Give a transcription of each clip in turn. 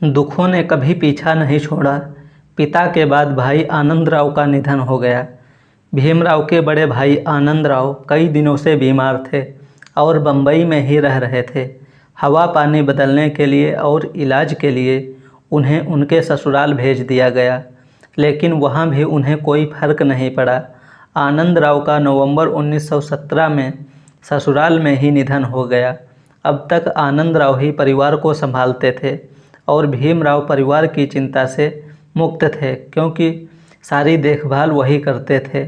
दुखों ने कभी पीछा नहीं छोड़ा। पिता के बाद भाई आनंदराव का निधन हो गया। भीमराव के बड़े भाई आनंदराव कई दिनों से बीमार थे और बम्बई में ही रह रहे थे। हवा पानी बदलने के लिए और इलाज के लिए उन्हें उनके ससुराल भेज दिया गया, लेकिन वहाँ भी उन्हें कोई फर्क नहीं पड़ा। आनंदराव का नवंबर 1917 में ससुराल में ही निधन हो गया। अब तक आनंदराव ही परिवार को संभालते थे और भीमराव परिवार की चिंता से मुक्त थे, क्योंकि सारी देखभाल वही करते थे।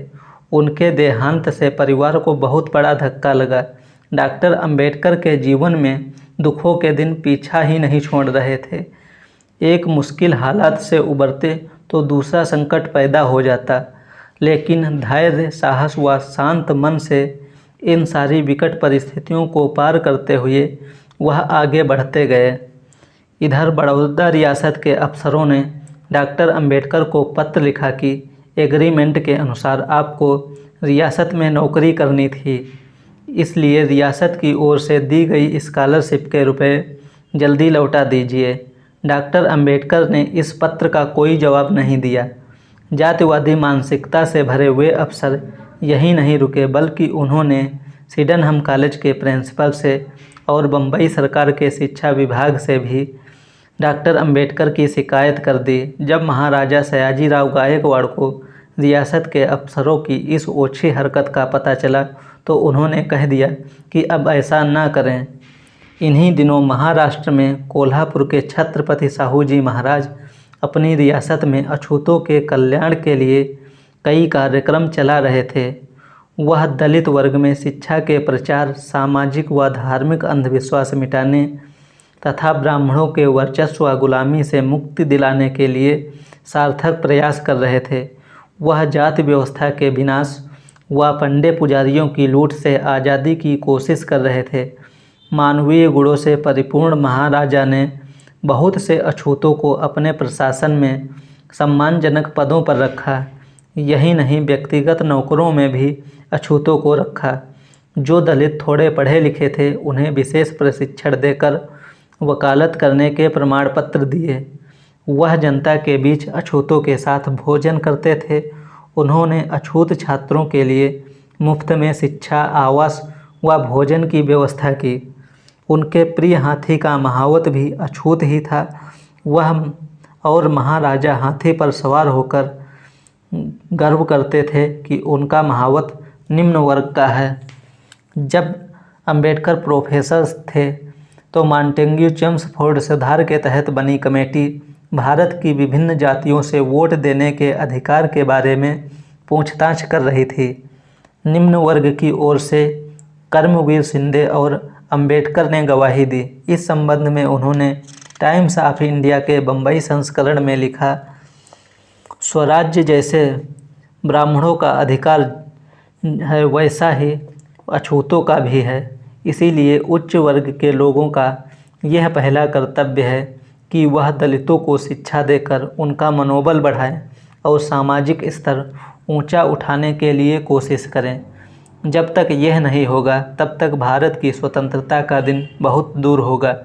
उनके देहांत से परिवार को बहुत बड़ा धक्का लगा। डॉक्टर अंबेडकर के जीवन में दुखों के दिन पीछा ही नहीं छोड़ रहे थे। एक मुश्किल हालात से उबरते तो दूसरा संकट पैदा हो जाता, लेकिन धैर्य, साहस व शांत मन से इन सारी विकट परिस्थितियों को पार करते हुए वह आगे बढ़ते गए। इधर बड़ौदा रियासत के अफसरों ने डॉक्टर अंबेडकर को पत्र लिखा कि एग्रीमेंट के अनुसार आपको रियासत में नौकरी करनी थी, इसलिए रियासत की ओर से दी गई स्कॉलरशिप के रुपए जल्दी लौटा दीजिए। डॉक्टर अंबेडकर ने इस पत्र का कोई जवाब नहीं दिया। जातिवादी मानसिकता से भरे हुए अफसर यही नहीं रुके, बल्कि उन्होंने सिडनहम कॉलेज के प्रिंसिपल से और बम्बई सरकार के शिक्षा विभाग से भी डॉक्टर अंबेडकर की शिकायत कर दी। जब महाराजा सयाजीराव गायकवाड़ को रियासत के अफसरों की इस ओछी हरकत का पता चला तो उन्होंने कह दिया कि अब ऐसा ना करें। इन्हीं दिनों महाराष्ट्र में कोल्हापुर के छत्रपति साहू जी महाराज अपनी रियासत में अछूतों के कल्याण के लिए कई कार्यक्रम चला रहे थे। वह दलित वर्ग में शिक्षा के प्रचार, सामाजिक व धार्मिक अंधविश्वास मिटाने तथा ब्राह्मणों के वर्चस्व व गुलामी से मुक्ति दिलाने के लिए सार्थक प्रयास कर रहे थे। वह जाति व्यवस्था के विनाश व पंडे पुजारियों की लूट से आज़ादी की कोशिश कर रहे थे। मानवीय गुणों से परिपूर्ण महाराजा ने बहुत से अछूतों को अपने प्रशासन में सम्मानजनक पदों पर रखा। यही नहीं, व्यक्तिगत नौकरों में भी अछूतों को रखा। जो दलित थोड़े पढ़े लिखे थे उन्हें विशेष प्रशिक्षण देकर वकालत करने के प्रमाण पत्र दिए। वह जनता के बीच अछूतों के साथ भोजन करते थे। उन्होंने अछूत छात्रों के लिए मुफ्त में शिक्षा, आवास व भोजन की व्यवस्था की। उनके प्रिय हाथी का महावत भी अछूत ही था। वह और महाराजा हाथी पर सवार होकर गर्व करते थे कि उनका महावत निम्न वर्ग का है। जब अंबेडकर प्रोफेसर थे तो मॉन्टेग्यू चेम्सफोर्ड सुधार के तहत बनी कमेटी भारत की विभिन्न जातियों से वोट देने के अधिकार के बारे में पूछताछ कर रही थी। निम्न वर्ग की ओर से कर्मवीर शिंदे और अंबेडकर ने गवाही दी। इस संबंध में उन्होंने टाइम्स ऑफ इंडिया के बम्बई संस्करण में लिखा, स्वराज्य जैसे ब्राह्मणों का अधिकार है वैसा ही अछूतों का भी है। इसीलिए उच्च वर्ग के लोगों का यह पहला कर्तव्य है कि वह दलितों को शिक्षा देकर उनका मनोबल बढ़ाएं और सामाजिक स्तर ऊंचा उठाने के लिए कोशिश करें। जब तक यह नहीं होगा तब तक भारत की स्वतंत्रता का दिन बहुत दूर होगा,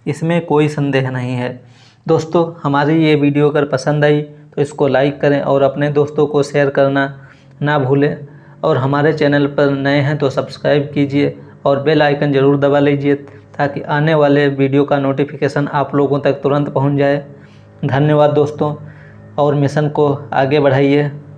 इसमें कोई संदेह नहीं है। दोस्तों, हमारी ये वीडियो अगर पसंद आई तो इसको लाइक करें और अपने दोस्तों को शेयर करना ना भूलें। और हमारे चैनल पर नए हैं तो सब्सक्राइब कीजिए और बेल आइकन ज़रूर दबा लीजिए ताकि आने वाले वीडियो का नोटिफिकेशन आप लोगों तक तुरंत पहुंच जाए। धन्यवाद दोस्तों, और मिशन को आगे बढ़ाइए।